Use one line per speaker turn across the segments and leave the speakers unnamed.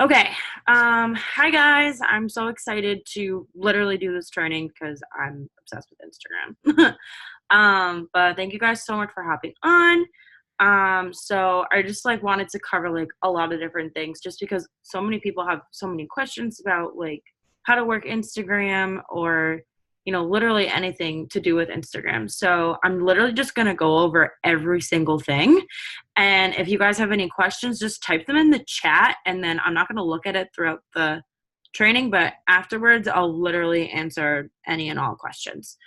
Okay. Hi guys. I'm so excited to literally do this training because I'm obsessed with Instagram. But thank you guys so much for hopping on. So I just like wanted to cover like a lot of different things just because so many people have so many questions about like how to work Instagram or literally anything to do with Instagram. So I'm literally just going to go over every single thing. And if you guys have any questions, just type them in the chat and then I'm not going to look at it throughout the training, but afterwards I'll literally answer any and all questions.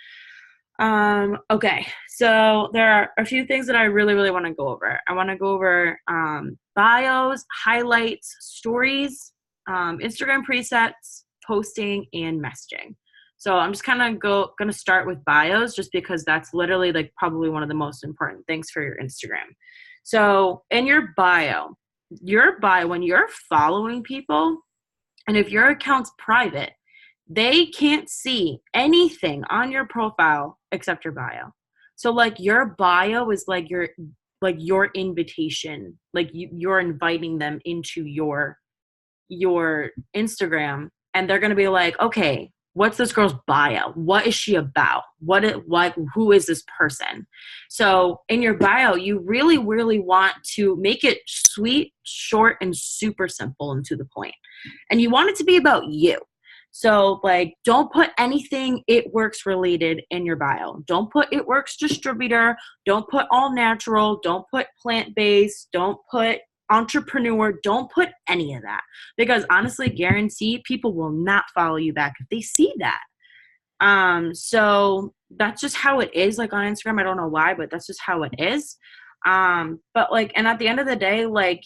Okay, so there are a few things that I really, really want to go over. I want to go over bios, highlights, stories, Instagram presets, posting, and messaging. So I'm just kind of gonna start with bios just because that's literally like probably one of the most important things for your Instagram. So in your bio, when you're following people, and if your account's private, they can't see anything on your profile except your bio. So like your bio is like your invitation, like you're inviting them into your Instagram, and they're gonna be like, okay, what's this girl's bio? What is she about? Who is this person? So in your bio, you really, really want to make it sweet, short, and super simple and to the point. And you want it to be about you. So, like, don't put anything It Works related in your bio. Don't put It Works distributor. Don't put all natural. Don't put plant based. Don't put entrepreneur. Don't put any of that because honestly, guarantee people will not follow you back if they see that. So that's just how it is. Like on Instagram, I don't know why, but that's just how it is. But like, and at the end of the day, like,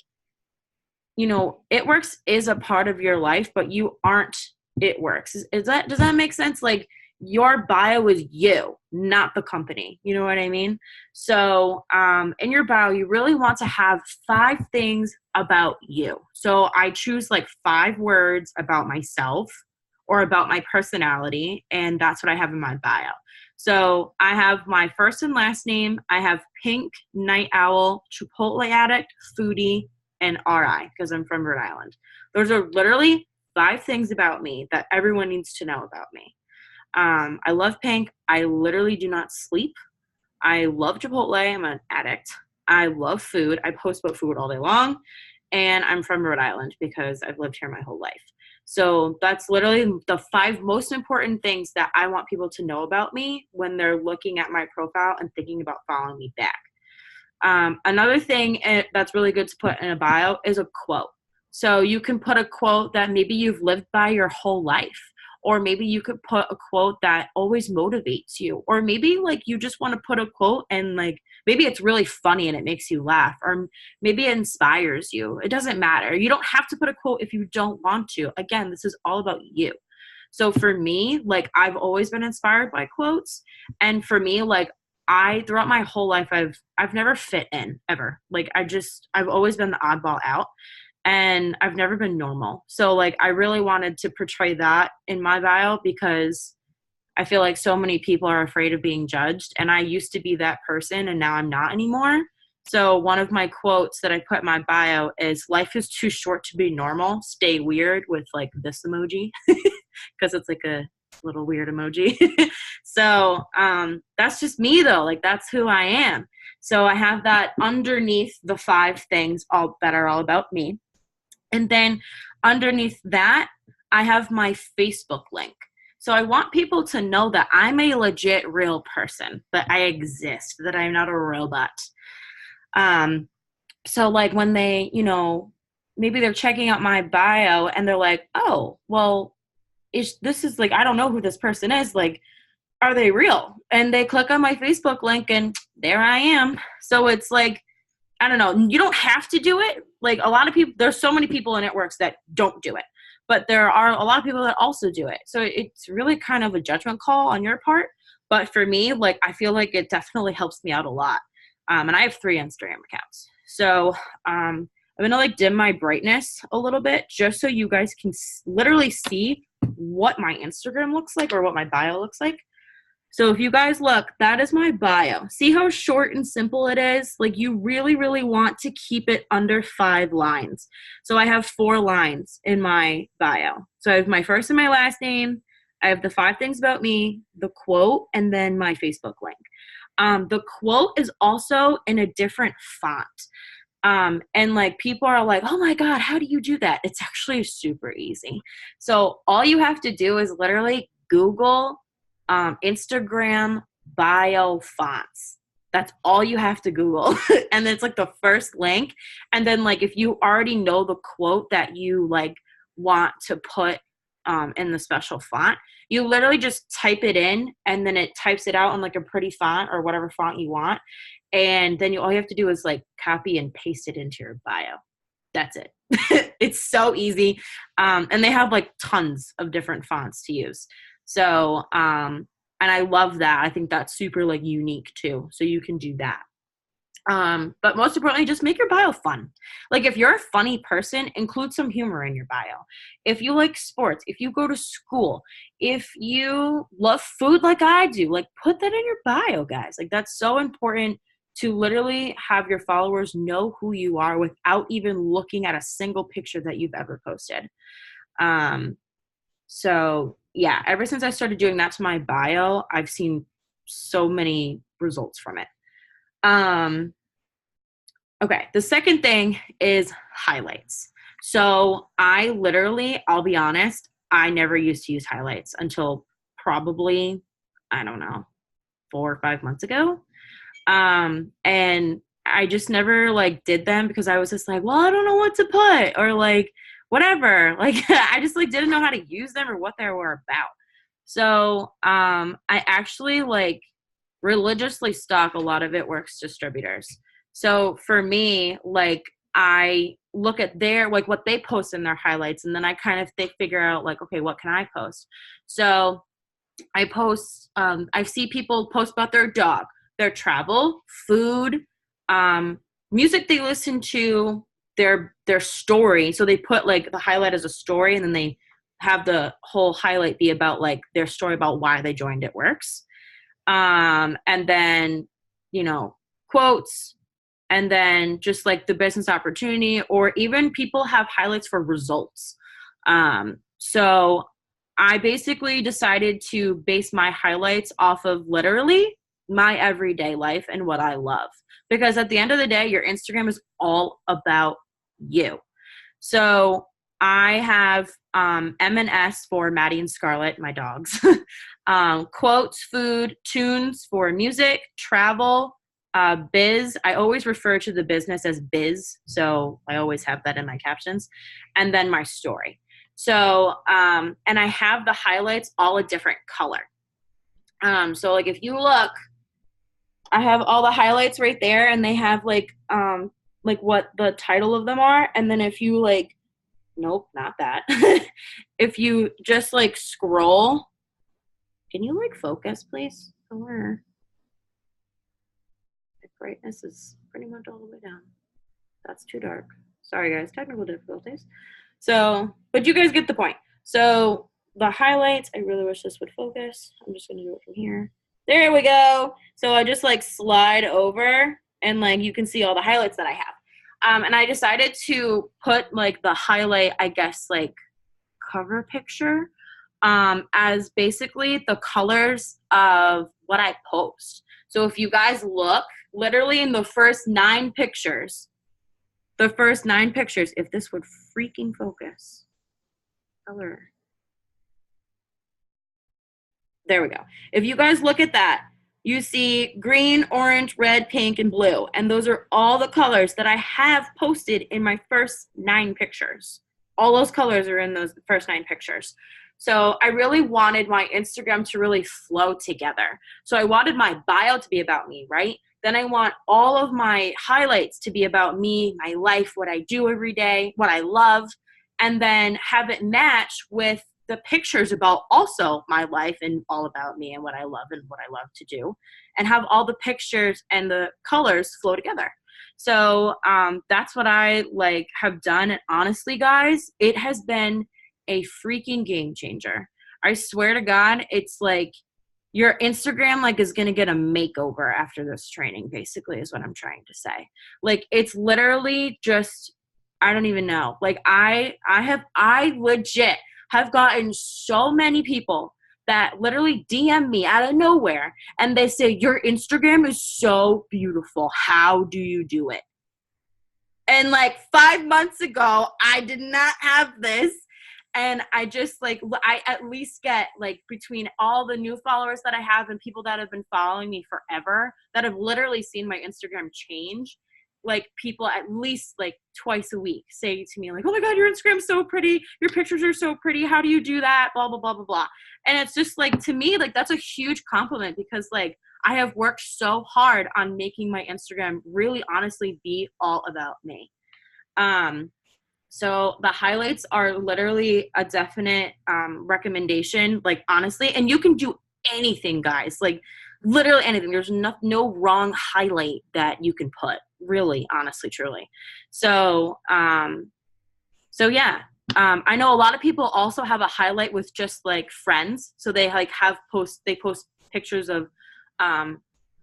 It Works is a part of your life, but you aren't It Works. Does that make sense? Like your bio is you, not the company. You know what I mean? So in your bio, you really want to have 5 things about you. So I choose like 5 words about myself or about my personality, and that's what I have in my bio. So I have my first and last name. I have Pink, Night Owl, Chipotle Addict, Foodie, and RI because I'm from Rhode Island. Those are literally 5 things about me that everyone needs to know about me. I love Pink. I literally do not sleep. I love Chipotle. I'm an addict. I love food. I post about food all day long. And I'm from Rhode Island because I've lived here my whole life. So that's literally the 5 most important things that I want people to know about me when they're looking at my profile and thinking about following me back. Another thing that's really good to put in a bio is a quote. So you can put a quote that maybe you've lived by your whole life, or maybe you could put a quote that always motivates you, or maybe like you just want to put a quote and like maybe it's really funny and it makes you laugh, or maybe it inspires you. It doesn't matter. You don't have to put a quote if you don't want to. Again, this is all about you. So for me, like I've always been inspired by quotes, and for me, like I throughout my whole life I've never fit in ever. Like I've always been the oddball out and I've never been normal. So like I really wanted to portray that in my bio because I feel like so many people are afraid of being judged, and I used to be that person and now I'm not anymore. So one of my quotes that I put in my bio is life is too short to be normal. Stay weird with like this emoji because it's like a little weird emoji. So that's just me though. Like that's who I am. So I have that underneath the 5 things all that are all about me. And then underneath that, I have my Facebook link. So I want people to know that I'm a legit real person, that I exist, that I'm not a robot. Um, so like when they, maybe they're checking out my bio and they're like, oh, well, this is like, I don't know who this person is. Like, are they real? And they click on my Facebook link and there I am. So it's like, I don't know. You don't have to do it. Like a lot of people, there's so many people in networks that don't do it, but there are a lot of people that also do it. So it's really kind of a judgment call on your part. But for me, like I feel like it definitely helps me out a lot. And I have 3 Instagram accounts. So I'm gonna like dim my brightness a little bit just so you guys can literally see what my Instagram looks like or what my bio looks like. So if you guys look, that is my bio. See how short and simple it is? Like you really, really want to keep it under 5 lines. So I have 4 lines in my bio. So I have my first and my last name. I have the 5 things about me, the quote, and then my Facebook link. The quote is also in a different font. And like people are like, oh my God, how do you do that? It's actually super easy. So all you have to do is literally Google Instagram bio fonts. That's all you have to Google. And it's like the first link. And then like if you already know the quote that you like want to put in the special font, you literally just type it in and then it types it out in like a pretty font or whatever font you want. And then all you have to do is like copy and paste it into your bio. That's it. It's so easy. And they have like tons of different fonts to use. So, and I love that. I think that's super like unique too. So you can do that. But most importantly, just make your bio fun. Like if you're a funny person, include some humor in your bio. If you like sports, if you go to school, if you love food like I do, like put that in your bio, guys. Like that's so important to literally have your followers know who you are without even looking at a single picture that you've ever posted. So yeah, ever since I started doing that to my bio, I've seen so many results from it. Okay, the second thing is highlights. So I literally, I'll be honest, I never used to use highlights until probably, I don't know, 4 or 5 months ago. And I just never like did them because I was just like, well, I don't know what to put or like whatever. Like I just like didn't know how to use them or what they were about. So I actually like religiously stalk a lot of It Works distributors. So for me, like I look at their like what they post in their highlights and then I kind of figure out like, okay, what can I post? So I post I see people post about their dog, their travel, food, music they listen to, their story. So they put like the highlight as a story and then they have the whole highlight be about like their story about why they joined It Works. And then, you know, quotes, and then just like the business opportunity, or even people have highlights for results. So I basically decided to base my highlights off of literally my everyday life and what I love. Because at the end of the day, your Instagram is all about you. So I have M&S for Maddie and Scarlett, my dogs. Quotes, food, tunes for music, travel, biz. I always refer to the business as biz. So I always have that in my captions. And then my story. So, and I have the highlights all a different color. So like if you look, I have all the highlights right there and they have like what the title of them are. And then if you like, nope, not that. If you just like scroll, can you like focus please? Somewhere. The brightness is pretty much all the way down. That's too dark. Sorry guys, technical difficulties. So, but you guys get the point. So the highlights, I really wish this would focus. I'm just gonna do it from here. There we go. So I just like slide over and like you can see all the highlights that I have. And I decided to put like the highlight, I guess, like cover picture as basically the colors of what I post. So if you guys look, literally in the first 9 pictures, if this would freaking focus, color. There we go. If you guys look at that, you see green, orange, red, pink, and blue. And those are all the colors that I have posted in my first 9 pictures. All those colors are in those first 9 pictures. So I really wanted my Instagram to really flow together. So I wanted my bio to be about me, right? Then I want all of my highlights to be about me, my life, what I do every day, what I love, and then have it match with the pictures about also my life and all about me and what I love and what I love to do, and have all the pictures and the colors flow together. So that's what I like have done. And honestly, guys, it has been a freaking game changer. I swear to God, it's like your Instagram like is going to get a makeover after this training, basically is what I'm trying to say. Like it's literally just, I don't even know. Like I legit have gotten so many people that literally DM me out of nowhere and they say, your Instagram is so beautiful. How do you do it? And like 5 months ago, I did not have this. And I just like, I at least get like between all the new followers that I have and people that have been following me forever that have literally seen my Instagram change, like people at least like twice a week say to me like, oh my God, your Instagram's so pretty. Your pictures are so pretty. How do you do that? Blah, blah, blah, blah, blah. And it's just like, to me, like that's a huge compliment because like I have worked so hard on making my Instagram really honestly be all about me. So the highlights are literally a definite recommendation, like honestly, and you can do anything, guys, like literally anything. There's no wrong highlight that you can put, really, honestly, truly. So, yeah, I know a lot of people also have a highlight with just like friends. So they like they post pictures of, and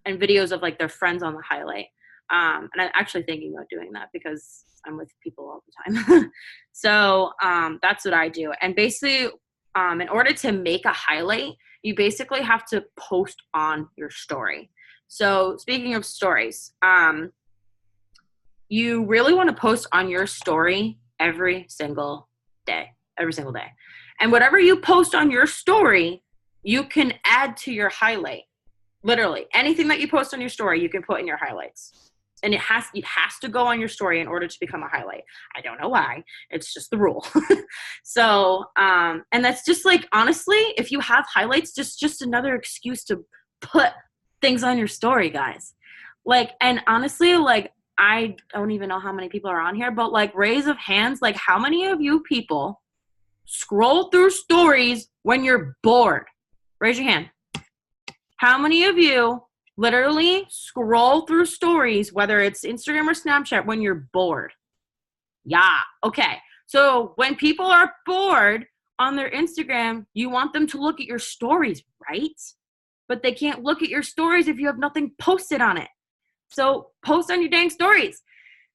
videos of like their friends on the highlight. And I'm actually thinking about doing that because I'm with people all the time. So that's what I do. And basically, in order to make a highlight, you basically have to post on your story. So speaking of stories, you really want to post on your story every single day. And whatever you post on your story, you can add to your highlight. Literally, anything that you post on your story, you can put in your highlights. And it has to go on your story in order to become a highlight. I don't know why. It's just the rule. So, and that's just like, honestly, if you have highlights, just another excuse to put things on your story, guys. Like, and honestly, like, I don't even know how many people are on here, but like raise of hands, like how many of you people scroll through stories when you're bored? Raise your hand. How many of you literally scroll through stories, whether it's Instagram or Snapchat, when you're bored? Yeah. Okay. So when people are bored on their Instagram, you want them to look at your stories, right? But they can't look at your stories if you have nothing posted on it. So post on your dang stories.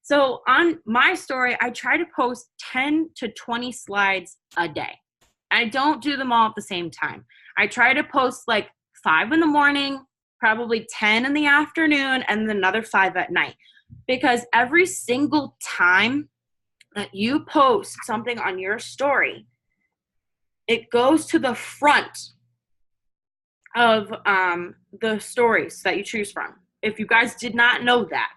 So on my story, I try to post 10 to 20 slides a day. I don't do them all at the same time. I try to post like 5 in the morning, probably 10 in the afternoon, and then another 5 at night. Because every single time that you post something on your story, it goes to the front of the stories that you choose from. If you guys did not know that.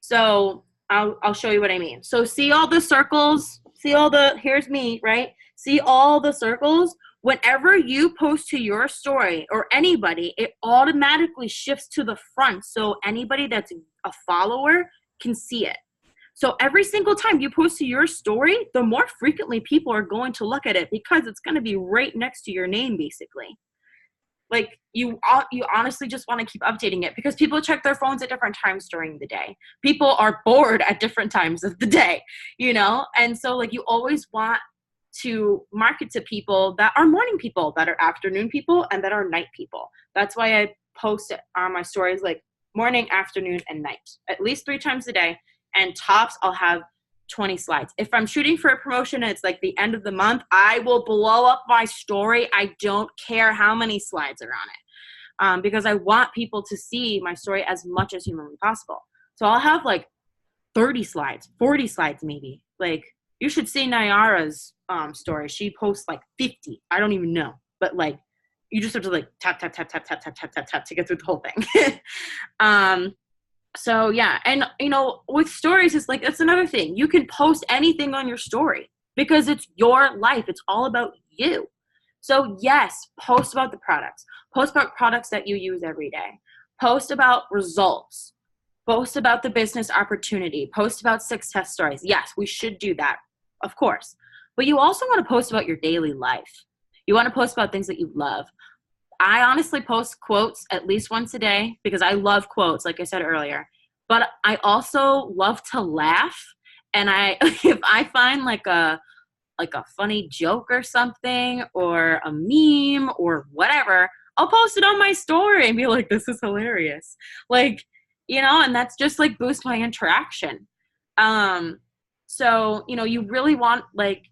So I'll show you what I mean. So see all the circles? See all the, here's me, right? See all the circles? Whenever you post to your story or anybody, it automatically shifts to the front so anybody that's a follower can see it. So every single time you post to your story, the more frequently people are going to look at it because it's going to be right next to your name, basically. Like you honestly just want to keep updating it because people check their phones at different times during the day. People are bored at different times of the day, you know? And so like you always want to market to people that are morning people, that are afternoon people, and that are night people. That's why I post it on my stories like morning, afternoon, and night, at least 3 times a day. And tops, I'll have 20 slides. If I'm shooting for a promotion and it's like the end of the month, I will blow up my story. I don't care how many slides are on it because I want people to see my story as much as humanly possible. So I'll have like 30 slides, 40 slides maybe. Like you should see Nyara's story. She posts like 50. I don't even know. But like you just have to like tap, tap, tap, tap, tap, tap, tap, tap, tap to get through the whole thing. So yeah, and you know, with stories, it's like, it's another thing. You can post anything on your story because it's your life. It's all about you. So yes, post about the products. Post about products that you use every day. Post about results. Post about the business opportunity. Post about success stories. Yes, we should do that, of course. But you also want to post about your daily life. You want to post about things that you love. I honestly post quotes at least once a day because I love quotes, like I said earlier. But I also love to laugh. And if I find like a funny joke or something or a meme or whatever, I'll post it on my story and be like, this is hilarious. Like, you know, and that's just like boost my interaction. So, you know, you really want, like,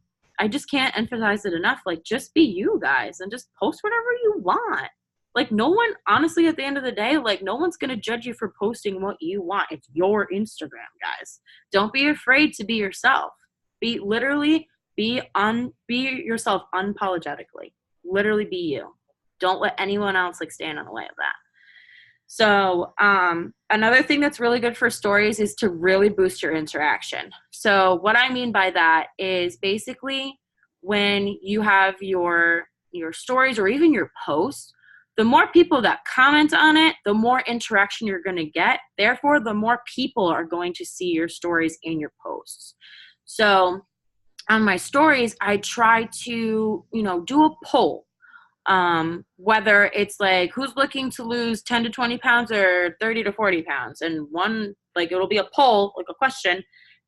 I just can't emphasize it enough. Like, just be you guys and just post whatever you want. Like, no one, honestly, at the end of the day, like, no one's going to judge you for posting what you want. It's your Instagram, guys. Don't be afraid to be yourself. Be yourself unapologetically. Literally be you. Don't let anyone else, like, stand in the way of that. So another thing that's really good for stories is to really boost your interaction. So what I mean by that is basically when you have your stories or even your posts, the more people that comment on it, the more interaction you're going to get. Therefore, the more people are going to see your stories and your posts. So on my stories, I try to, you know, do a poll. Whether it's like who's looking to lose 10 to 20 pounds or 30 to 40 pounds, and one, like, it'll be a poll, like a question,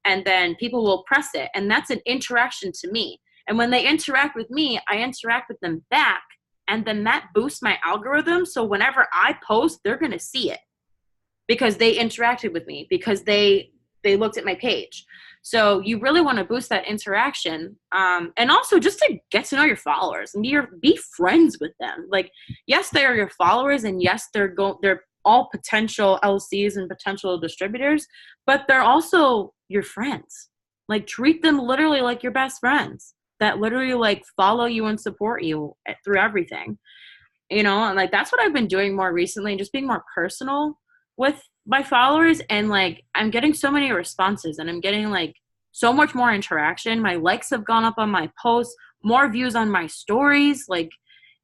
and then people will press it, and that's an interaction to me. And when they interact with me, I interact with them back, and then that boosts my algorithm. So whenever I post, they're going to see it because they interacted with me, because they looked at my page. So you really want to boost that interaction, and also just to get to know your followers and be friends with them. Like, yes, they are your followers, and yes, they're all potential LCs and potential distributors, but they're also your friends. Like, treat them literally like your best friends that literally, like, follow you and support you through everything. You know, and like that's what I've been doing more recently, and just being more personal with my followers. And like I'm getting so many responses, and I'm getting like so much more interaction. My likes have gone up on my posts, more views on my stories. Like,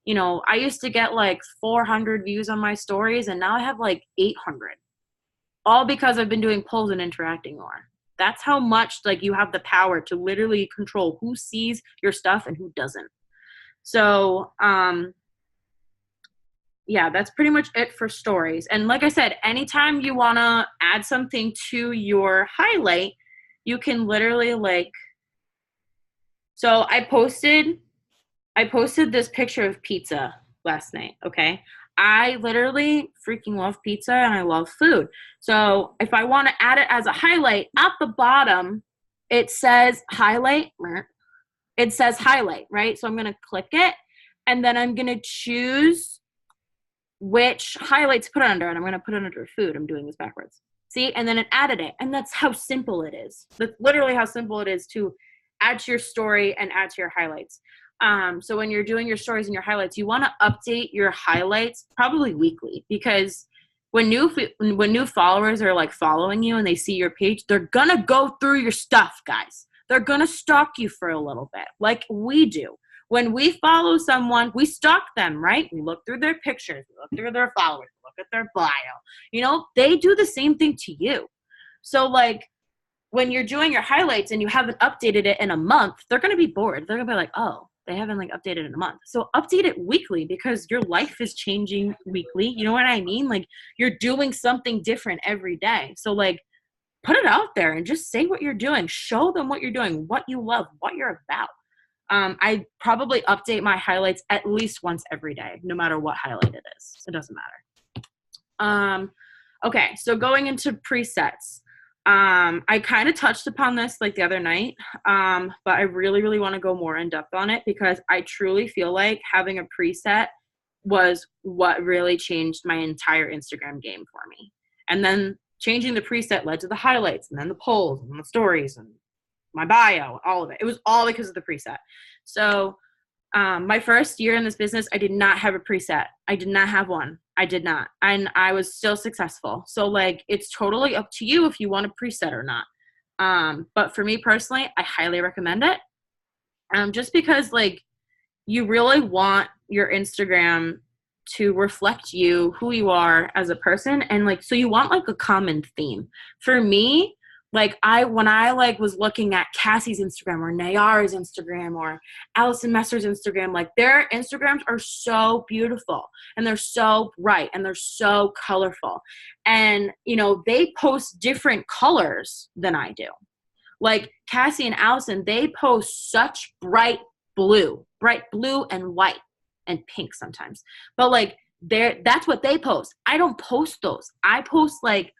you know, I used to get like 400 views on my stories, and now I have like 800, all because I've been doing polls and interacting more. That's how much like you have the power to literally control who sees your stuff and who doesn't. So yeah, that's pretty much it for stories. And like I said, anytime you want to add something to your highlight, you can literally like, so I posted this picture of pizza last night, okay? I literally freaking love pizza and I love food. So if I want to add it as a highlight, at the bottom, it says highlight. It says highlight, right? So I'm going to click it, and then I'm going to choose which highlight to put it under, and I'm going to put it under food. I'm doing this backwards. See? And then it added it. And that's how simple it is. That's literally how simple it is to add to your story and add to your highlights. So when you're doing your stories and your highlights, you want to update your highlights probably weekly, because when new followers are like following you and they see your page, they're going to go through your stuff, guys. They're going to stalk you for a little bit, like we do. When we follow someone, we stalk them, right? We look through their pictures, we look through their followers, we look at their bio. You know, they do the same thing to you. So like when you're doing your highlights and you haven't updated it in a month, they're going to be bored. They're going to be like, oh, they haven't like updated in a month. So update it weekly, because your life is changing weekly. You know what I mean? Like you're doing something different every day. So like put it out there and just say what you're doing. Show them what you're doing, what you love, what you're about. I probably update my highlights at least once every day, no matter what highlight it is. It doesn't matter. Okay, so going into presets. I kind of touched upon this like the other night, but I really, really want to go more in depth on it, because I truly feel like having a preset was what really changed my entire Instagram game for me. And then changing the preset led to the highlights, and then the polls, and the stories, and my bio, all of it. It was all because of the preset. So my first year in this business, I did not have a preset. I did not have one. I did not. And I was still successful. So like, it's totally up to you if you want a preset or not. But for me personally, I highly recommend it. Just because like you really want your Instagram to reflect you, who you are as a person. And like, so you want like a common theme. For me, like when I like was looking at Cassie's Instagram or Nayar's Instagram or Allison Messer's Instagram, like their Instagrams are so beautiful and they're so bright and they're so colorful. And, you know, they post different colors than I do. Like Cassie and Allison, they post such bright blue and white and pink sometimes. But like That's what they post. I don't post those. I post like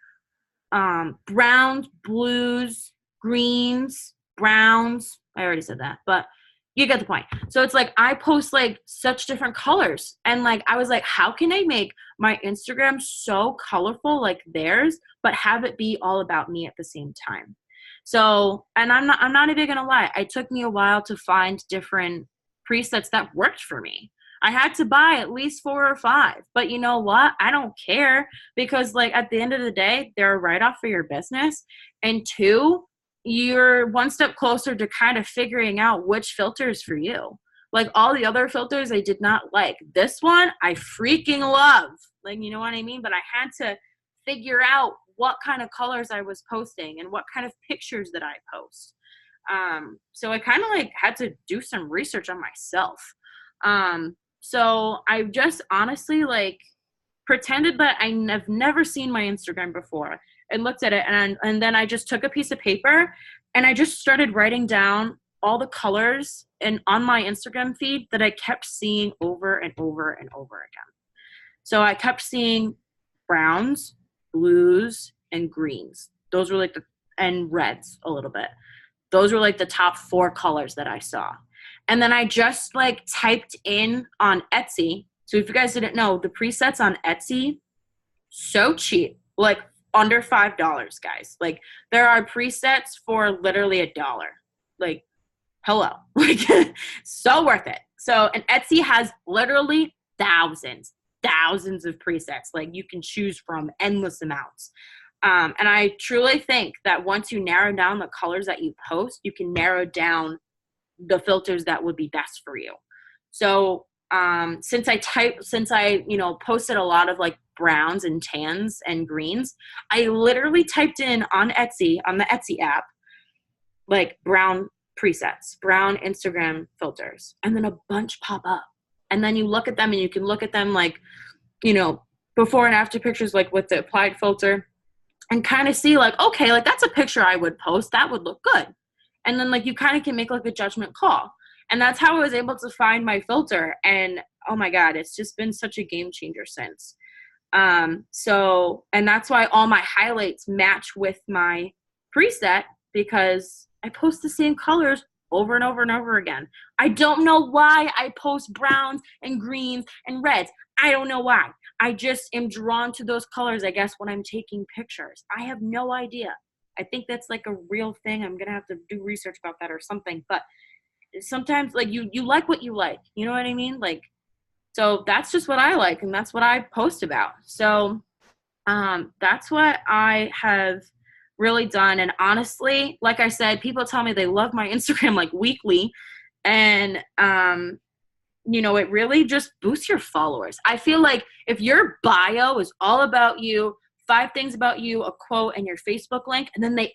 browns, blues, greens, browns. I already said that, but you get the point. So it's like I post like such different colors, and like I was like, how can I make my Instagram so colorful like theirs, but have it be all about me at the same time? So, and I'm not even gonna lie, it took me a while to find different presets that worked for me. I had to buy at least 4 or 5, but you know what? I don't care, because like at the end of the day, they're a write-off for your business. And 2, you're one step closer to kind of figuring out which filter is for you. Like all the other filters I did not like. This one I freaking love. Like, you know what I mean? But I had to figure out what kind of colors I was posting and what kind of pictures that I post. So I kind of like had to do some research on myself. So I just honestly like pretended that I've never seen my Instagram before and looked at it. And then I just took a piece of paper and I just started writing down all the colors and on my Instagram feed that I kept seeing over and over and over again. So I kept seeing browns, blues, and greens. Those were like and reds a little bit. Those were like the top 4 colors that I saw. And then I just like typed in on Etsy. So if you guys didn't know, the presets on Etsy, so cheap, like under $5, guys. Like there are presets for literally $1. Like, hello, like so worth it. So, and Etsy has literally thousands of presets. Like you can choose from endless amounts. And I truly think that once you narrow down the colors that you post, you can narrow down the filters that would be best for you. So since I posted a lot of like browns and tans and greens, I literally typed in on Etsy, on the Etsy app, like brown presets, brown Instagram filters, and then a bunch pop up. And then you look at them and you can look at them like, you know, before and after pictures, like with the applied filter, and kind of see like, okay, like that's a picture I would post. That would look good. And then like you kind of can make like a judgment call. And that's how I was able to find my filter. And oh my God, it's just been such a game changer since. And that's why all my highlights match with my preset, because I post the same colors over and over and over again. I don't know why I post browns and greens and reds. I don't know why. I just am drawn to those colors, I guess, when I'm taking pictures. I have no idea. I think that's like a real thing. I'm going to have to do research about that or something. But sometimes like you like what you like. You know what I mean? Like, so that's just what I like. And that's what I post about. So that's what I have really done. And honestly, like I said, people tell me they love my Instagram like weekly. And, you know, it really just boosts your followers. I feel like if your bio is all about you, 5 things about you, a quote, and your Facebook link, and then they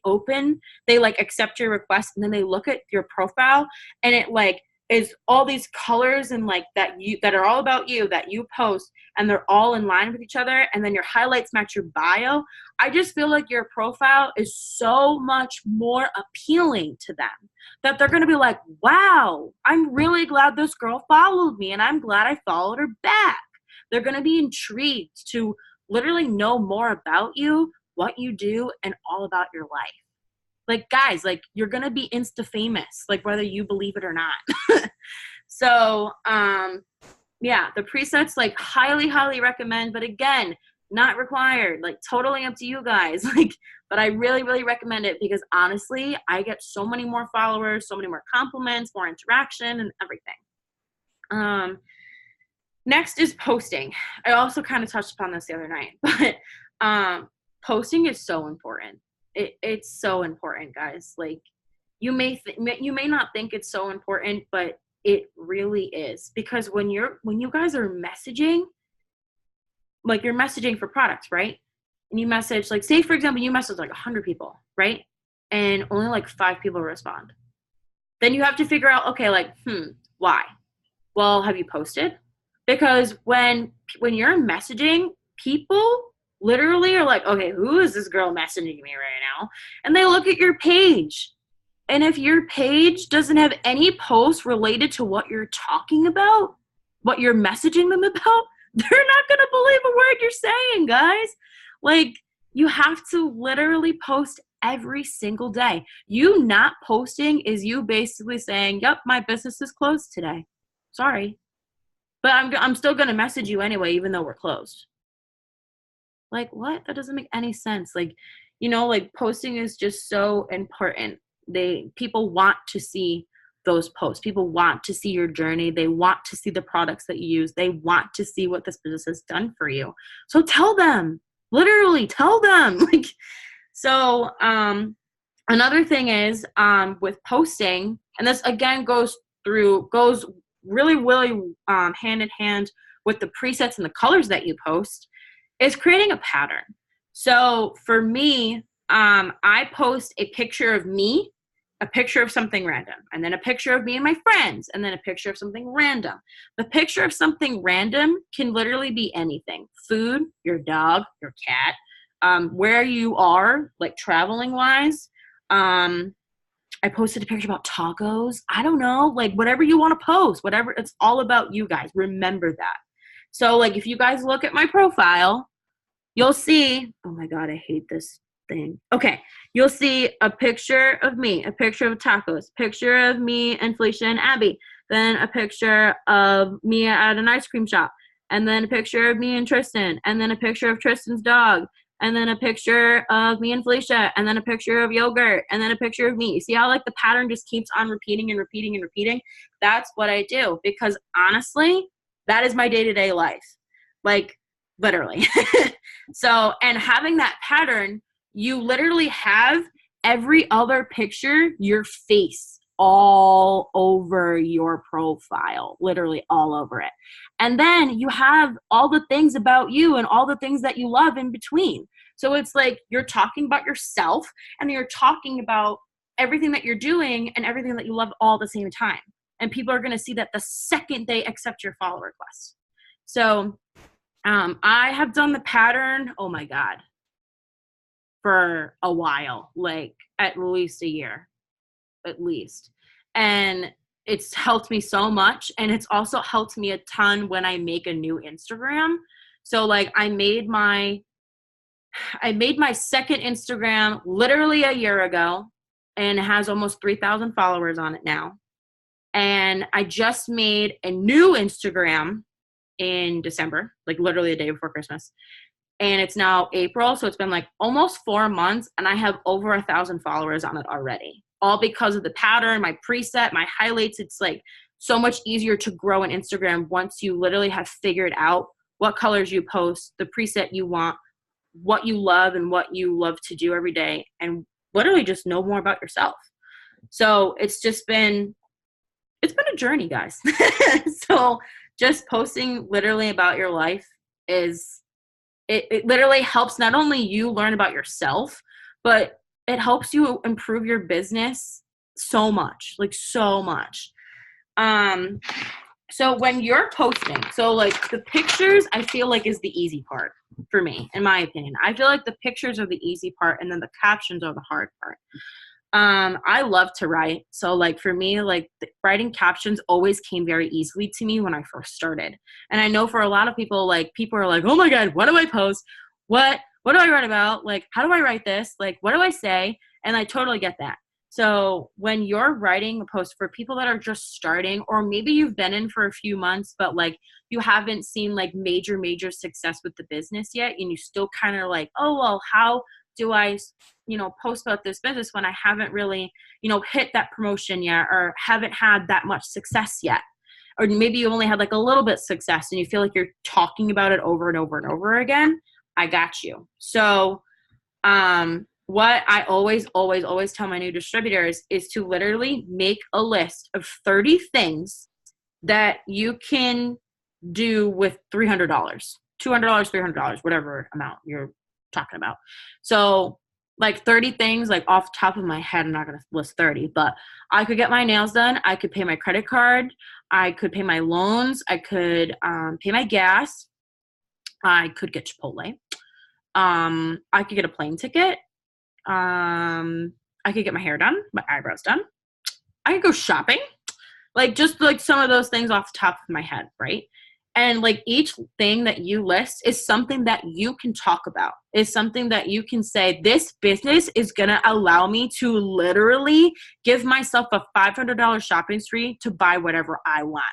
like accept your request, and then they look at your profile, and it like is all these colors and like that are all about you that you post, and they're all in line with each other, and then your highlights match your bio. I just feel like your profile is so much more appealing to them that they're going to be like, wow, I'm really glad this girl followed me, and I'm glad I followed her back. They're going to be intrigued to literally know more about you, what you do, and all about your life. Like, guys, like, you're going to be Insta famous, like, whether you believe it or not. So, yeah, the presets, like, highly, highly recommend. But again, not required. Like, totally up to you guys. Like, but I really, really recommend it because, honestly, I get so many more followers, so many more compliments, more interaction, and everything. Next is posting. I also kind of touched upon this the other night, but posting is so important. It's so important, guys. Like you may not think it's so important, but it really is, because when you guys are messaging, like you're messaging for products, right? And you message, like, say for example, you message like 100 people, right? And only like 5 people respond. Then you have to figure out, okay, like, why? Well, have you posted? Because when you're messaging, people literally are like, okay, who is this girl messaging me right now? And they look at your page. And if your page doesn't have any posts related to what you're talking about, what you're messaging them about, They're not going to believe a word you're saying, guys. Like, you have to literally post every single day. You not posting is you basically saying, yep, my business is closed today. Sorry. But I'm still going to message you anyway, even though we're closed. Like, what? That doesn't make any sense. Like, like posting is just so important. People want to see those posts. People want to see your journey. They want to see the products that you use. They want to see what this business has done for you. So tell them, literally tell them. Like, so, another thing is, with posting, and this again goes really, really, hand in hand with the presets and the colors that you post, is creating a pattern. So for me, I post a picture of me, a picture of something random, and then a picture of me and my friends, and then a picture of something random. The picture of something random can literally be anything: food, your dog, your cat, where you are, like traveling wise. I posted a picture about tacos. I don't know, like whatever you want to post, whatever. It's all about you guys. Remember that. So like if you guys look at my profile, you'll see, oh my God, I hate this thing. Okay, you'll see a picture of me, a picture of tacos, picture of me and Felicia and Abby, then a picture of me at an ice cream shop, and then a picture of me and Tristan, and then a picture of Tristan's dog, and then a picture of me and Felicia, and then a picture of yogurt, and then a picture of me. You see how like the pattern just keeps on repeating and repeating and repeating? That's what I do, because honestly, that is my day-to-day life. Like, literally. So, and having that pattern, you literally have every other picture, your face all over your profile, literally all over it. And then you have all the things about you and all the things that you love in between. So it's like you're talking about yourself and you're talking about everything that you're doing and everything that you love all at the same time. And people are going to see that the second they accept your follow request. So I have done the pattern, oh my God, for a while, like at least a year, at least. And it's helped me so much. And it's also helped me a ton when I make a new Instagram. So like I made my second Instagram literally a year ago, and it has almost 3,000 followers on it now. And I just made a new Instagram in December, like literally a day before Christmas. And it's now April, so it's been like almost 4 months, and I have over 1,000 followers on it already. All because of the pattern, my preset, my highlights. It's like so much easier to grow an Instagram once you literally have figured out what colors you post, the preset you want, what you love and what you love to do every day, and literally just know more about yourself. So it's been a journey, guys. So just posting literally about your life it literally helps not only you learn about yourself, but it helps you improve your business so much, like so much. So when you're posting, so like the pictures, I feel like is the easy part for me, in my opinion. I feel like the pictures are the easy part, and then the captions are the hard part. I love to write. So like for me, like writing captions always came very easily to me when I first started. And I know for a lot of people, like people are like, oh my God, what do I post? What do I write about? Like, how do I write this? Like, what do I say? And I totally get that. So when you're writing a post for people that are just starting, or maybe you've been in for a few months, but like you haven't seen like major success with the business yet, and you still kind of like, oh, well, how do I, post about this business when I haven't really, hit that promotion yet, or haven't had that much success yet? Or maybe you only had like a little bit success and you feel like you're talking about it over and over and over again. I got you. So, what I always tell my new distributors is to literally make a list of 30 things that you can do with $300, $200, $300, whatever amount you're talking about. So like 30 things, like off the top of my head, I'm not going to list 30, but I could get my nails done. I could pay my credit card. I could pay my loans. I could pay my gas. I could get Chipotle. I could get a plane ticket. I could get my hair done, my eyebrows done. I could go shopping. Like just like some of those things off the top of my head, right? And like each thing that you list is something that you can talk about, is something that you can say, this business is going to allow me to literally give myself a $500 shopping spree to buy whatever I want.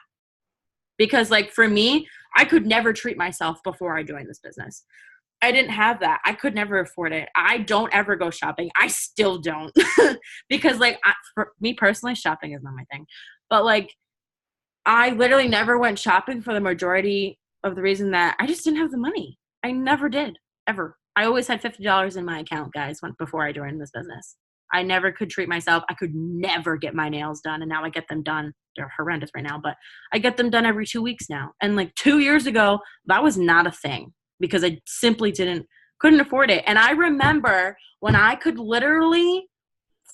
Because like for me, I could never treat myself before I joined this business. I didn't have that. I could never afford it. I don't ever go shopping. I still don't. Because like for me personally, shopping is not my thing. But like I literally never went shopping for the majority of the reason that I just didn't have the money. I never did, ever. I always had $50 in my account, guys, before I joined this business. I never could treat myself. I could never get my nails done, and now I get them done. They're horrendous right now, but I get them done every 2 weeks now. And like 2 years ago, that was not a thing because I simply couldn't afford it. And I remember when I could literally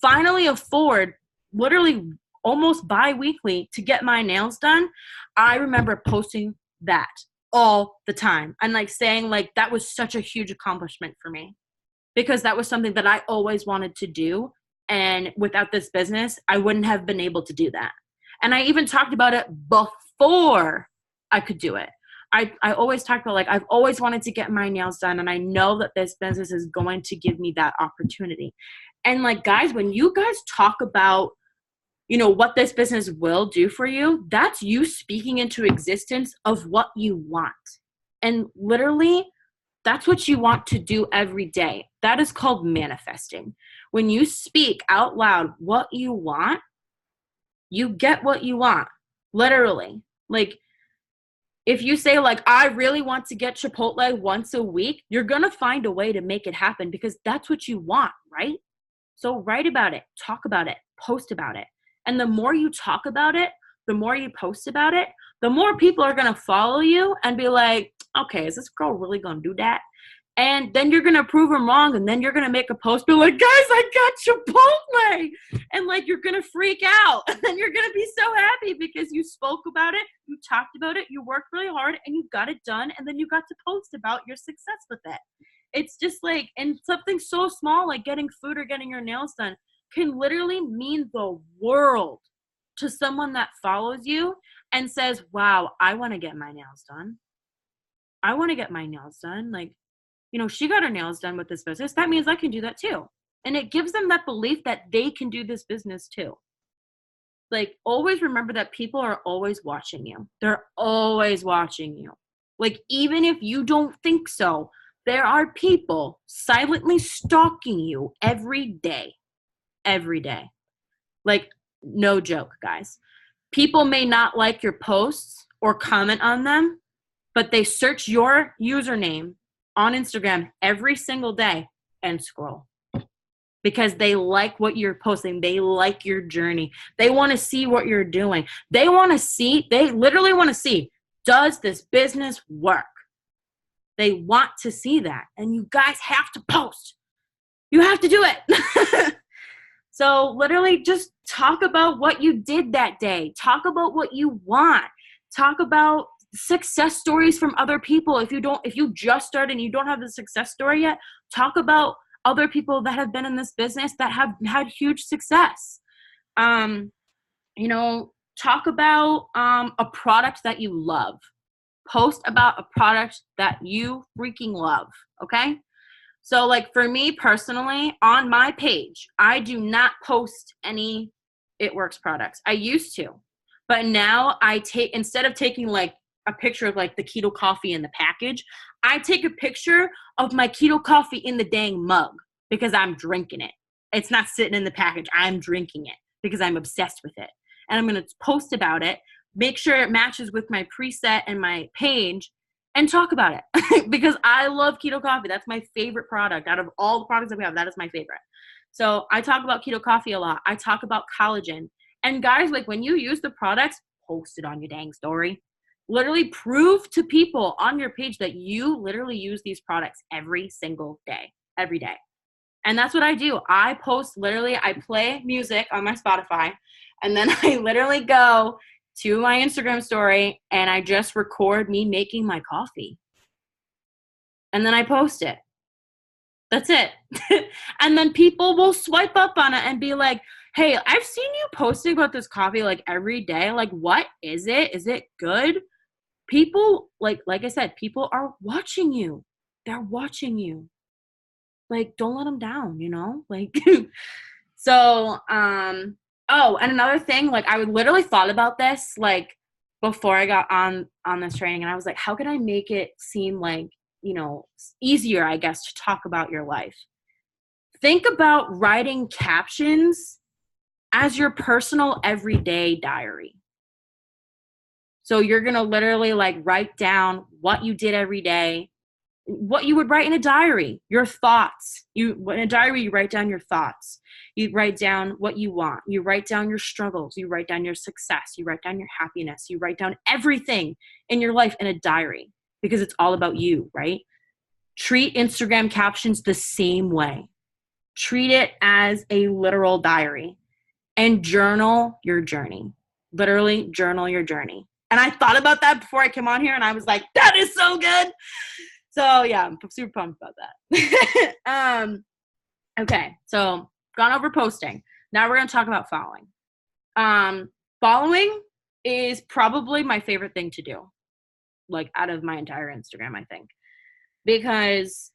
finally afford literally almost bi-weekly to get my nails done, I remember posting that all the time and like saying like that was such a huge accomplishment for me because that was something that I always wanted to do, and without this business I wouldn't have been able to do that. And I even talked about it before I could do it. I always talked about like I've always wanted to get my nails done, and I know that this business is going to give me that opportunity. And like guys, when you guys talk about what this business will do for you, that's you speaking into existence of what you want. And literally, that's what you want to do every day. That is called manifesting. When you speak out loud what you want, you get what you want. Literally. Like, if you say, like, I really want to get Chipotle once a week, you're going to find a way to make it happen because that's what you want, right? So write about it, talk about it, post about it. And the more you talk about it, the more you post about it, the more people are going to follow you and be like, okay, is this girl really going to do that? And then you're going to prove them wrong. And then you're going to make a post, be like, guys, I got Chipotle. And like, you're going to freak out. And then you're going to be so happy because you spoke about it, you talked about it, you worked really hard, and you got it done. And then you got to post about your success with it. It's just like, and something so small like getting food or getting your nails done can literally mean the world to someone that follows you and says, wow, I want to get my nails done. I want to get my nails done. Like, she got her nails done with this business. That means I can do that too. And it gives them that belief that they can do this business too. Like, always remember that people are always watching you. They're always watching you. Like, even if you don't think so, there are people silently stalking you every day. Every day. Like, no joke, guys. People may not like your posts or comment on them, but they search your username on Instagram every single day and scroll because they like what you're posting. They like your journey. They want to see what you're doing. They literally want to see, does this business work? They want to see that. And you guys have to post. You have to do it. So literally just talk about what you did that day. Talk about what you want. Talk about success stories from other people. If you just started and you don't have the success story yet, talk about other people that have been in this business that have had huge success. Talk about a product that you love. Post about a product that you freaking love, okay? So like for me personally, on my page, I do not post any It Works products. I used to, but now instead of taking like a picture of like the keto coffee in the package, I take a picture of my keto coffee in the dang mug because I'm drinking it. It's not sitting in the package. I'm drinking it because I'm obsessed with it. And I'm going to post about it, make sure it matches with my preset and my page, and talk about it because I love keto coffee. That's my favorite product. Out of all the products that we have, that is my favorite. So I talk about keto coffee a lot. I talk about collagen. And guys, like when you use the products, post it on your dang story. Literally prove to people on your page that you literally use these products every single day, every day. And that's what I do. I play music on my Spotify, and then I literally go to my Instagram story and I just record me making my coffee. And then I post it. That's it. And then people will swipe up on it and be like, hey, I've seen you posting about this coffee like every day. Like, what is it? Is it good? people, like I said, people are watching you. They're watching you. Like, don't let them down, you know? Like, so, oh, and another thing, like, I literally thought about this, like, before I got on this training, and I was like, how can I make it seem like, you know, easier, I guess, to talk about your life? Think about writing captions as your personal everyday diary. So you're going to literally like write down what you did every day, what you would write in a diary, your thoughts. In a diary, you write down your thoughts. You write down what you want. You write down your struggles. You write down your success. You write down your happiness. You write down everything in your life in a diary because it's all about you, right? Treat Instagram captions the same way. Treat it as a literal diary and journal your journey. Literally journal your journey. And I thought about that before I came on here and I was like, that is so good. So yeah, I'm super pumped about that. Okay, so gone over posting. Now we're gonna talk about following. Following is probably my favorite thing to do, like out of my entire Instagram, I think. Because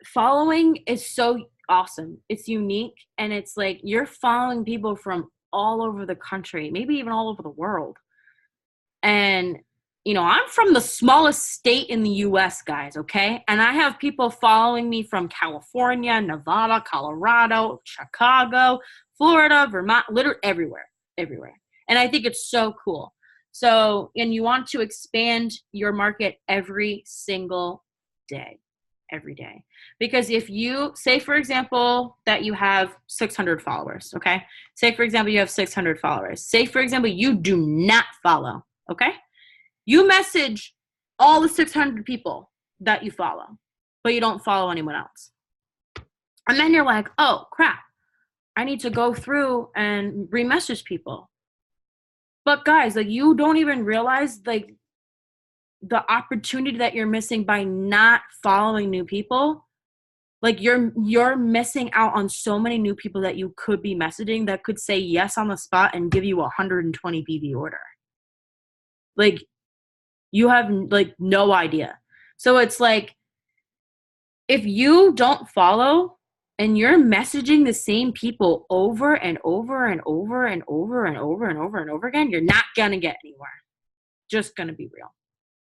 following is so awesome. It's unique and it's like you're following people from all over the country, maybe even all over the world. And, you know, I'm from the smallest state in the US, guys, okay? And I have people following me from California, Nevada, Colorado, Chicago, Florida, Vermont, literally everywhere. And I think it's so cool. So, and you want to expand your market every single day. Every day. Because if you say, for example, that you have 600 followers, okay? Say, for example, you have 600 followers. Say, for example, you do not follow, okay? You message all the 600 people that you follow, but you don't follow anyone else. And then you're like, oh, crap. I need to go through and remessage people. But guys, like you don't even realize like the opportunity that you're missing by not following new people. Like you're missing out on so many new people that you could be messaging that could say yes on the spot and give you a 120 BV order. Like you have like no idea. So it's like if you don't follow and you're messaging the same people over and over and over and over and over and over and over again, you're not gonna get anywhere. Just gonna be real.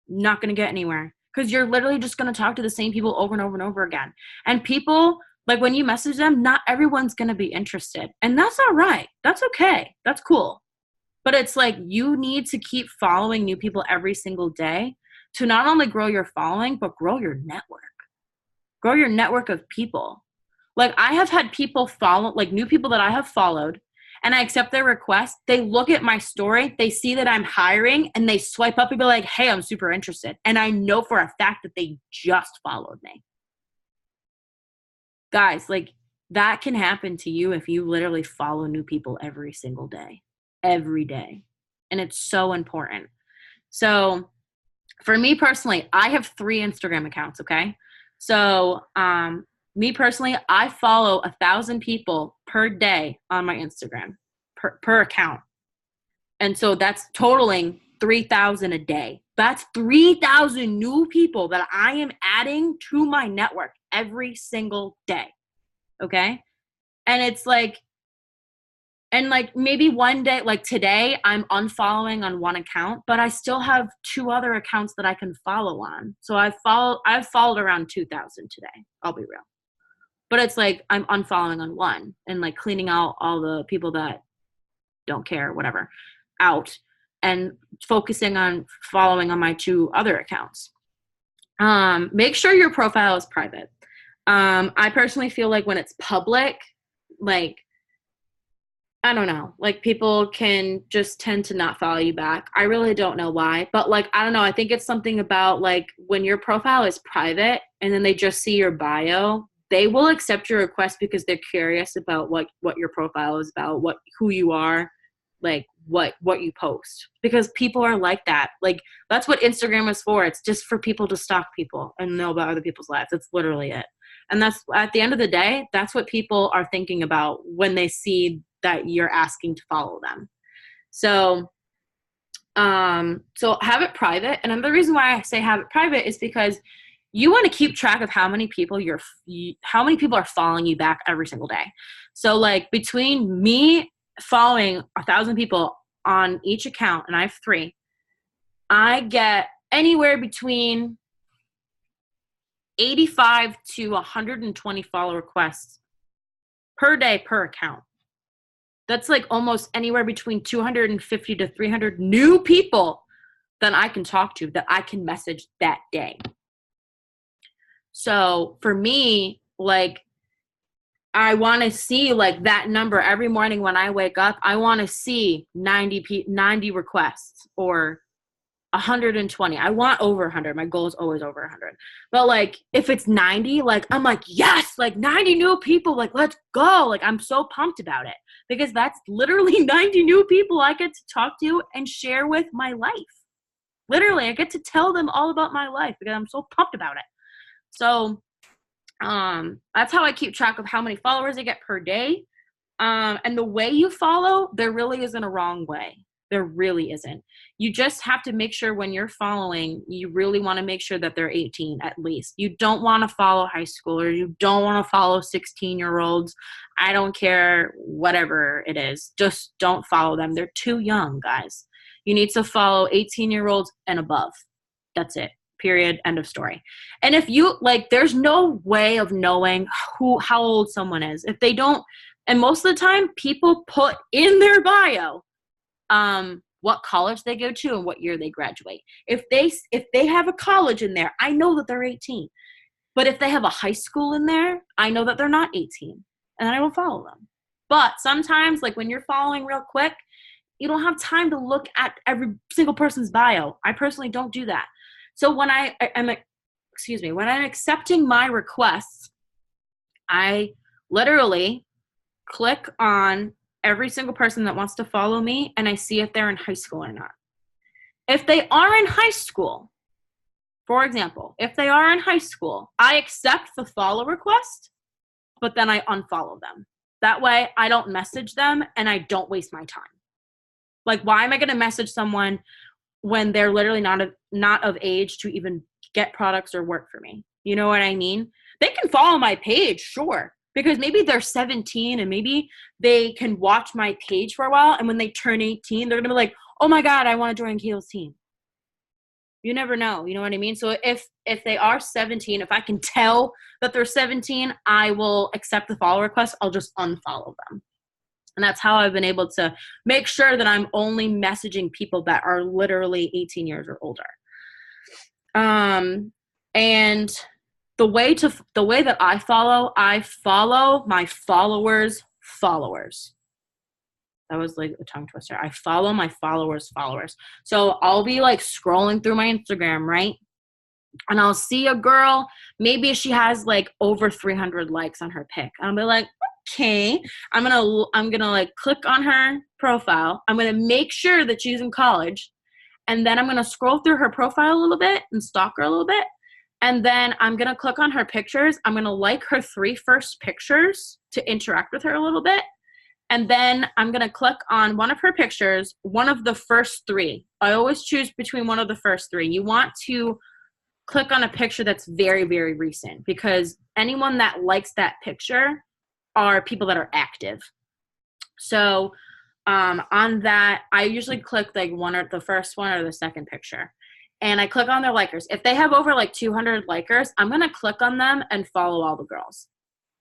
Not going to get anywhere because you're literally just going to talk to the same people over and over and over again. And people, like when you message them, not everyone's going to be interested. And that's all right. That's okay. That's cool. But it's like you need to keep following new people every single day to not only grow your following, but grow your network. Grow your network of people. Like I have had people follow, like new people that I have followed, and I accept their request, they look at my story, they see that I'm hiring, and they swipe up and be like, hey, I'm super interested. And I know for a fact that they just followed me. Guys, like that can happen to you if you literally follow new people every single day. Every day. And it's so important. So for me personally, I have 3 Instagram accounts, okay? So me personally, I follow 1,000 people per day on my Instagram, per account. And so that's totaling 3,000 a day. That's 3,000 new people that I am adding to my network every single day. Okay? And it's like, and like maybe one day, like today, I'm unfollowing on one account, but I still have 2 other accounts that I can follow on. So I've followed around 2,000 today. I'll be real. But it's like I'm unfollowing on one and like cleaning out all the people that don't care, whatever, out and focusing on following on my 2 other accounts. Make sure your profile is private. I personally feel like when it's public, like, I don't know, like people can just tend to not follow you back. I really don't know why, but like, I don't know. I think it's something about like when your profile is private and then they just see your bio, they will accept your request because they're curious about what your profile is about, who you are, like what you post, because people are like that. Like that's what Instagram is for. It's just for people to stalk people and know about other people's lives. That's literally it. And that's at the end of the day, that's what people are thinking about when they see that you're asking to follow them. So So have it private. And another reason why I say have it private is because you want to keep track of how many people how many people are following you back every single day. So like between me following 1,000 people on each account, and I have 3, I get anywhere between 85 to 120 follow requests per day per account. That's like almost anywhere between 250 to 300 new people that I can talk to, that I can message that day. So for me, like, I want to see like that number every morning when I wake up. I want to see 90 requests or 120. I want over 100. My goal is always over 100. But like if it's 90, like I'm like, yes, like 90 new people, like let's go. Like I'm so pumped about it because that's literally 90 new people I get to talk to and share with my life. Literally, I get to tell them all about my life because I'm so pumped about it. So that's how I keep track of how many followers I get per day. And the way you follow, there really isn't a wrong way. There really isn't. You just have to make sure when you're following, you really want to make sure that they're 18 at least. You don't want to follow high schoolers. You don't want to follow 16-year-olds. I don't care, whatever it is. Just don't follow them. They're too young, guys. You need to follow 18-year-olds and above. That's it. Period. End of story. And if you like, there's no way of knowing how old someone is. If they don't, and most of the time people put in their bio what college they go to and what year they graduate. If they have a college in there, I know that they're 18. But if they have a high school in there, I know that they're not 18 and I don't follow them. But sometimes, like when you're following real quick, you don't have time to look at every single person's bio. I personally don't do that. So when when I'm accepting my requests, I literally click on every single person that wants to follow me and I see if they're in high school or not. If they are in high school, for example, if they are in high school, I accept the follow request, but then I unfollow them. That way I don't message them and I don't waste my time. Like, why am I going to message someone when they're literally not of age to even get products or work for me? You know what I mean? They can follow my page, sure, because maybe they're 17 and maybe they can watch my page for a while, and when they turn 18, they're going to be like, oh my God, I want to join Kayla's team. You never know, you know what I mean? So if they are 17, if I can tell that they're 17, I will accept the follow request. I'll just unfollow them. And that's how I've been able to make sure that I'm only messaging people that are literally 18 years or older. And the way that I follow my followers' followers. That was like a tongue twister. I follow my followers' followers. So I'll be like scrolling through my Instagram, right? And I'll see a girl, maybe she has like over 300 likes on her pic. And I'll be like, okay, I'm gonna like click on her profile. I'm gonna make sure that she's in college, and then I'm gonna scroll through her profile a little bit and stalk her a little bit, and then I'm gonna click on her pictures. I'm gonna like her 3 first pictures to interact with her a little bit, and then I'm gonna click on one of her pictures, one of the first 3. I always choose between one of the first 3. You want to click on a picture that's very, very recent, because anyone that likes that picture are people that are active. So on that, I usually click like the first one or the second picture, and I click on their likers. If they have over like 200 likers, I'm going to click on them and follow all the girls.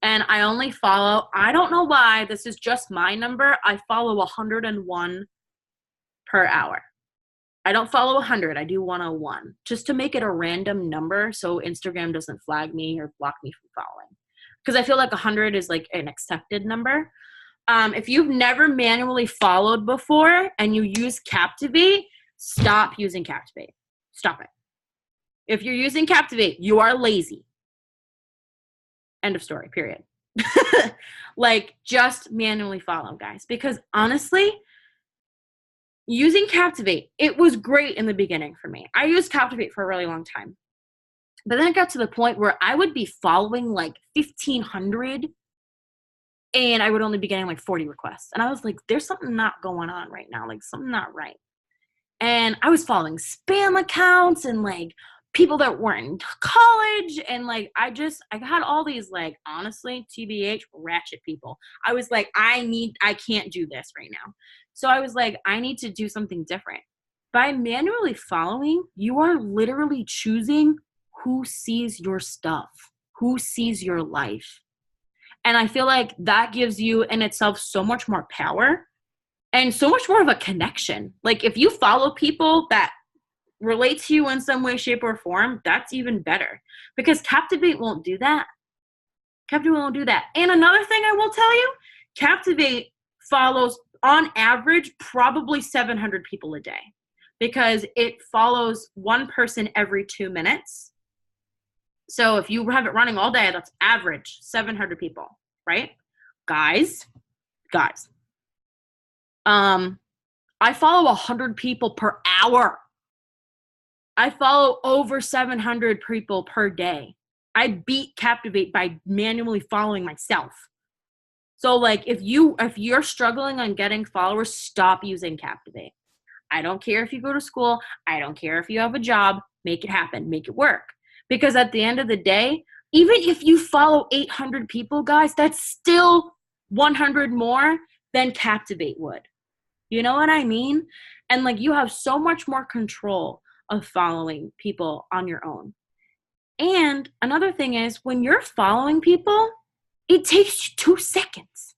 And I only follow, I don't know why, this is just my number, I follow 101 per hour. I don't follow 100, I do 101, just to make it a random number so Instagram doesn't flag me or block me from following. Because I feel like 100 is like an accepted number. If you've never manually followed before and you use Captivate, stop using Captivate. Stop it. If you're using Captivate, you are lazy. End of story, period. Like, just manually follow, guys. Because honestly, using Captivate, it was great in the beginning for me. I used Captivate for a really long time. But then it got to the point where I would be following like 1,500 and I would only be getting like 40 requests. And I was like, there's something not going on right now. Like, something not right. And I was following spam accounts and like people that weren't in college. And like, I had all these like, honestly, TBH, ratchet people. I was like, I can't do this right now. So I was like, I need to do something different. By manually following, you are literally choosing who sees your stuff, who sees your life. And I feel like that gives you in itself so much more power and so much more of a connection. Like if you follow people that relate to you in some way, shape, or form, that's even better. Because Captivate won't do that. Captivate won't do that. And another thing I will tell you, Captivate follows on average probably 700 people a day because it follows one person every 2 minutes. So if you have it running all day, that's average 700 people, right? Guys, I follow 100 people per hour. I follow over 700 people per day. I beat Captivate by manually following myself. So like if you're struggling on getting followers, stop using Captivate. I don't care if you go to school, I don't care if you have a job, make it happen, make it work. Because at the end of the day, even if you follow 800 people, guys, that's still 100 more than Captivate would. You know what I mean? And like you have so much more control of following people on your own. And another thing is when you're following people, it takes you 2 seconds.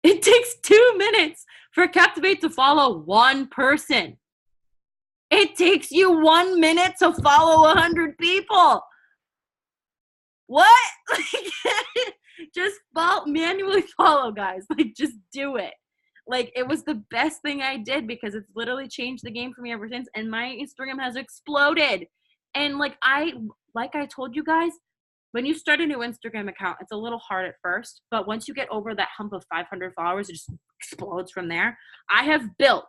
It takes 2 minutes for Captivate to follow one person. It takes you 1 minute to follow 100 people. What? Just manually follow, guys. Like, just do it. Like, it was the best thing I did because it's literally changed the game for me ever since. And my Instagram has exploded. And like I told you guys, when you start a new Instagram account, it's a little hard at first. But once you get over that hump of 500 followers, it just explodes from there. I have built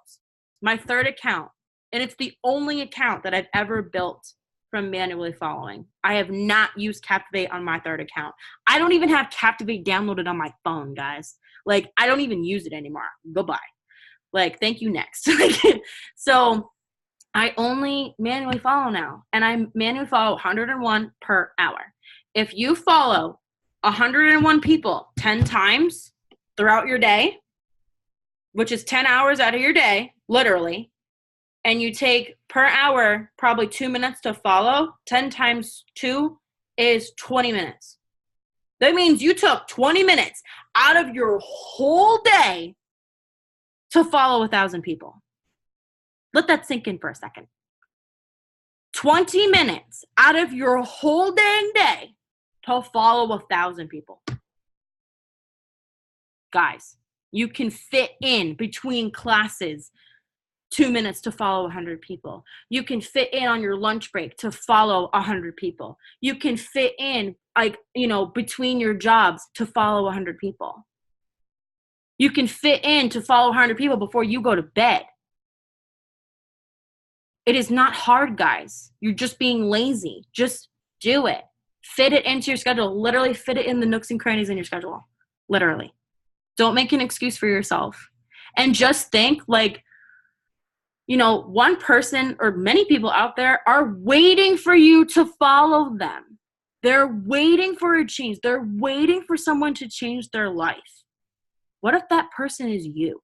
my 3rd account. And it's the only account that I've ever built from manually following. I have not used Captivate on my 3rd account. I don't even have Captivate downloaded on my phone, guys. Like, I don't even use it anymore. Goodbye. Like, thank you, next. So I only manually follow now. And I manually follow 101 per hour. If you follow 101 people 10 times throughout your day, which is 10 hours out of your day, literally, and you take per hour probably 2 minutes to follow, 10 times 2 is 20 minutes. That means you took 20 minutes out of your whole day to follow 1,000 people. Let that sink in for a second. 20 minutes out of your whole dang day to follow 1,000 people. Guys, you can fit in between classes 2 minutes to follow 100 people. You can fit in on your lunch break to follow 100 people. You can fit in, like, between your jobs to follow 100 people. You can fit in to follow 100 people before you go to bed. It is not hard, guys. You're just being lazy. Just do it. Fit it into your schedule. Literally fit it in the nooks and crannies in your schedule. Literally. Don't make an excuse for yourself. And just think, like, one person or many people out there are waiting for you to follow them. They're waiting for a change. They're waiting for someone to change their life. What if that person is you?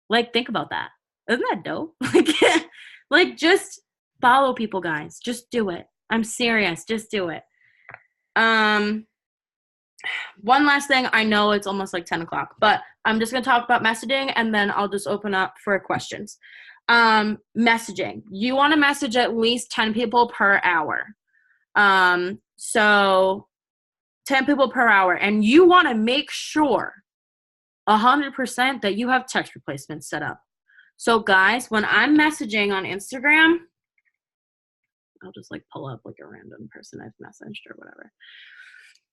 Like, think about that. Isn't that dope? Like, just follow people, guys. Just do it. I'm serious. Just do it. One last thing. I know it's almost like 10 o'clock, but I'm just going to talk about messaging and then I'll just open up for questions. Messaging. You want to message at least 10 people per hour. So 10 people per hour. And you want to make sure 100% that you have text replacements set up. So guys, when I'm messaging on Instagram, I'll just like pull up like a random person I've messaged or whatever.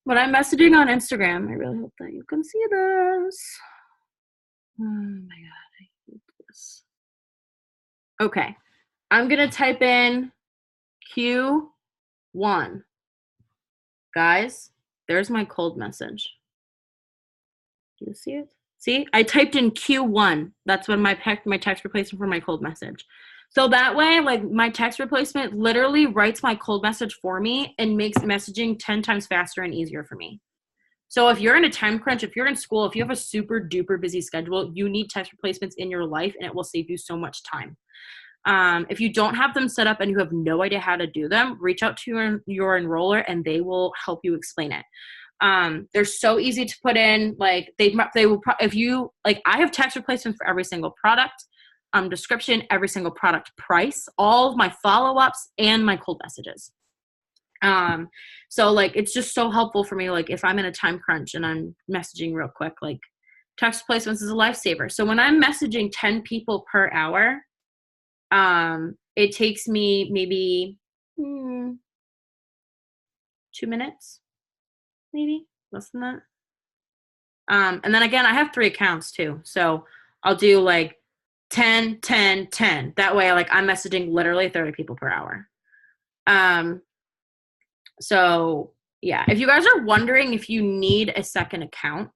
When I'm messaging on Instagram, I really hope that you can see this. Oh my God, I hate this. Okay, I'm gonna type in Q1. Guys, there's my cold message. Do you see it? See, I typed in Q1. That's when my text replacement for my cold message. So that way, like my text replacement literally writes my cold message for me and makes messaging 10 times faster and easier for me. So if you're in a time crunch, if you're in school, if you have a super duper busy schedule, you need text replacements in your life and it will save you so much time. If you don't have them set up and you have no idea how to do them, reach out to your enroller and they will help you explain it. They're so easy to put in. Like they will, if you like, I have text replacements for every single product, description, every single product price, all of my follow-ups and my cold messages. So like, it's just so helpful for me. Like if I'm in a time crunch and I'm messaging real quick, like text replacements is a lifesaver. So when I'm messaging 10 people per hour, it takes me maybe 2 minutes, maybe less than that. And then again, I have 3 accounts too. So I'll do like 10, 10, 10. That way, like I'm messaging literally 30 people per hour. So yeah, if you guys are wondering if you need a second account,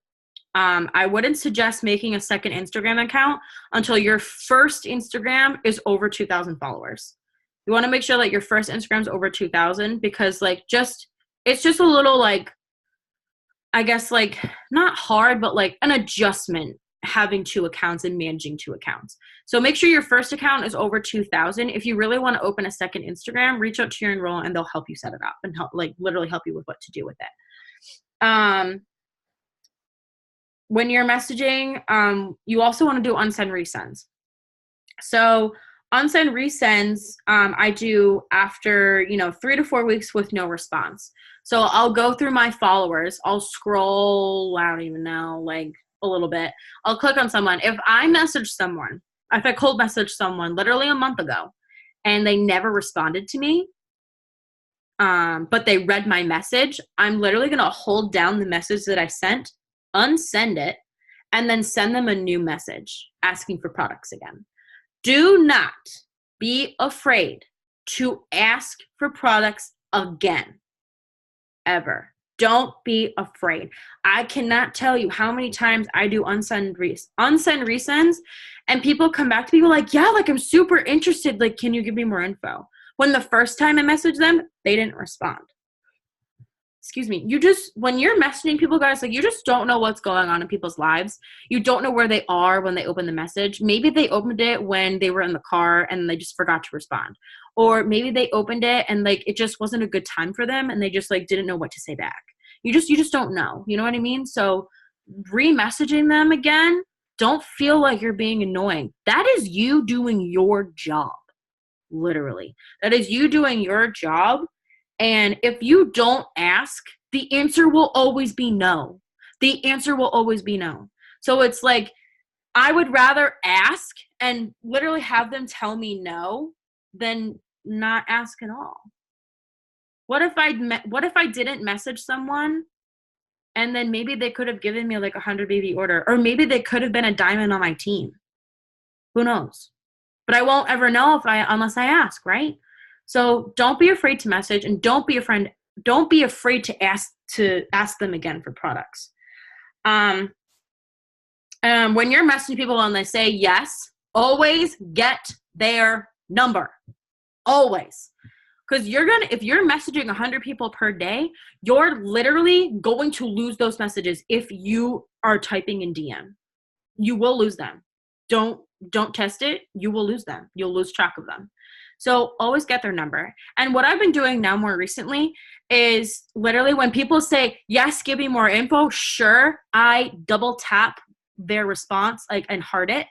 I wouldn't suggest making a second Instagram account until your first Instagram is over 2,000 followers. You want to make sure that your first Instagram is over 2,000 because like it's just a little like, I guess like not hard, but like an adjustment having 2 accounts and managing 2 accounts. So make sure your first account is over 2,000. If you really want to open a second Instagram, reach out to your enroll and they'll help you set it up and help like literally help you with what to do with it. When you're messaging, you also want to do unsend resends. So unsend resends, I do after, 3 to 4 weeks with no response. So I'll go through my followers. I'll scroll, I don't even know, like a little bit. I'll click on someone. If I cold message someone literally a month ago and they never responded to me, but they read my message, I'm literally going to hold down the message that I sent, unsend it, and then send them a new message asking for products again. Do not be afraid to ask for products again, ever. Don't be afraid. I cannot tell you how many times I do unsend resends, and people come back to me like, yeah, like I'm super interested. Like, can you give me more info? When the first time I messaged them, they didn't respond. Excuse me. When you're messaging people, guys, like you just don't know what's going on in people's lives. You don't know where they are when they open the message. Maybe they opened it when they were in the car and they just forgot to respond. Or maybe they opened it and like it just wasn't a good time for them and they just like didn't know what to say back. You just don't know. You know what I mean? So re-messaging them again, don't feel like you're being annoying. That is you doing your job. Literally. That is you doing your job. And if you don't ask, the answer will always be no. The answer will always be no. So it's like, I would rather ask and literally have them tell me no than not ask at all. What if I didn't message someone and then maybe they could have given me like a 100 baby order, or maybe they could have been a diamond on my team. Who knows? But I won't ever know unless I ask, right? So don't be afraid to message, and don't be afraid to ask them again for products. When you're messaging people and they say yes, always get their number. Always. Because if you're messaging 100 people per day, you're literally going to lose those messages if you are typing in DM. You will lose them. Don't test it. You will lose them. You'll lose track of them. So always get their number. And what I've been doing now more recently is literally when people say, yes, give me more info, sure, I double tap their response and heart it.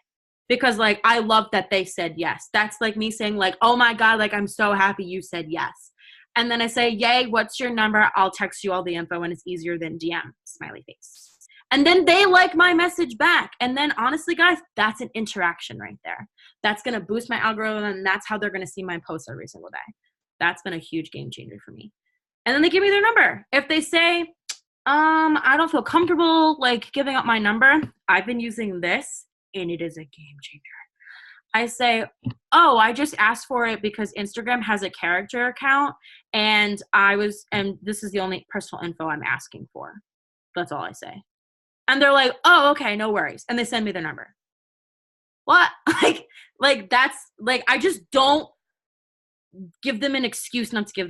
Because like, I love that they said yes. That's like me saying like, oh my God, like I'm so happy you said yes. And then I say, yay, what's your number? I'll text you all the info and it's easier than DM, smiley face. And then they like my message back. And then honestly, guys, that's an interaction right there. That's going to boost my algorithm and that's how they're going to see my posts every single day. That's been a huge game changer for me. And then they give me their number. If they say, I don't feel comfortable like giving up my number, I've been using this and it is a game changer. I say, oh, I just asked for it because Instagram has a character account and this is the only personal info I'm asking for. That's all I say. And they're like, oh, okay, no worries. And they send me their number. What? Like that's like, I just don't give them an excuse not to give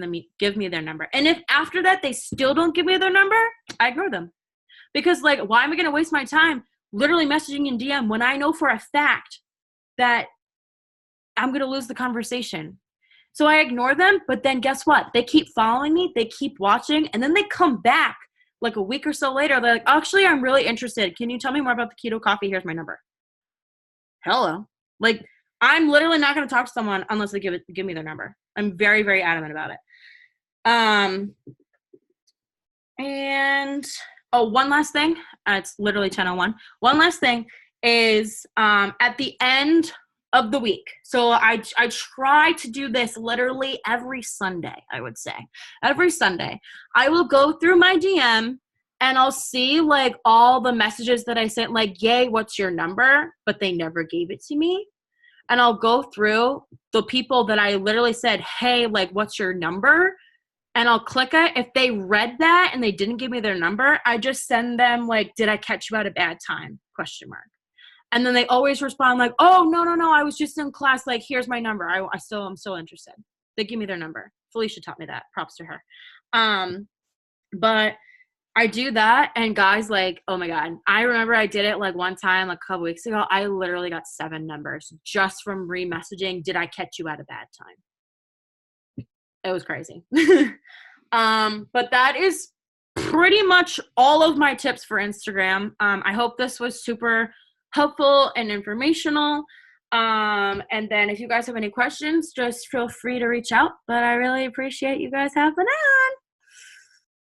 me their number. And if after that they still don't give me their number, I ignore them. Because like, why am I going to waste my time literally messaging in DM when I know for a fact that I'm going to lose the conversation? So I ignore them, but then guess what? They keep following me, they keep watching, and then they come back like a week or so later. They're like, actually, I'm really interested. Can you tell me more about the keto coffee? Here's my number. Hello. Like, I'm literally not going to talk to someone unless they give me their number. I'm very, very adamant about it. And one last thing. It's literally 10:01. One last thing is at the end of the week. So I try to do this literally every Sunday, I would say. Every Sunday, I will go through my DM and I'll see like all the messages that I sent, like, yay, what's your number? But they never gave it to me. And I'll go through the people that I literally said, hey, like, what's your number? And I'll click it. If they read that and they didn't give me their number, I just send them like, did I catch you at a bad time? ? And then they always respond like, oh, no, I was just in class. Like, here's my number. I'm still interested. They give me their number. Felicia taught me that. Props to her. But I do that, and guys, like, oh my God. I remember I did it like one time, like a couple weeks ago. I literally got 7 numbers just from re-messaging, did I catch you at a bad time? It was crazy. But that is pretty much all of my tips for Instagram. I hope this was super helpful and informational. And then if you guys have any questions, just feel free to reach out. But I really appreciate you guys having on.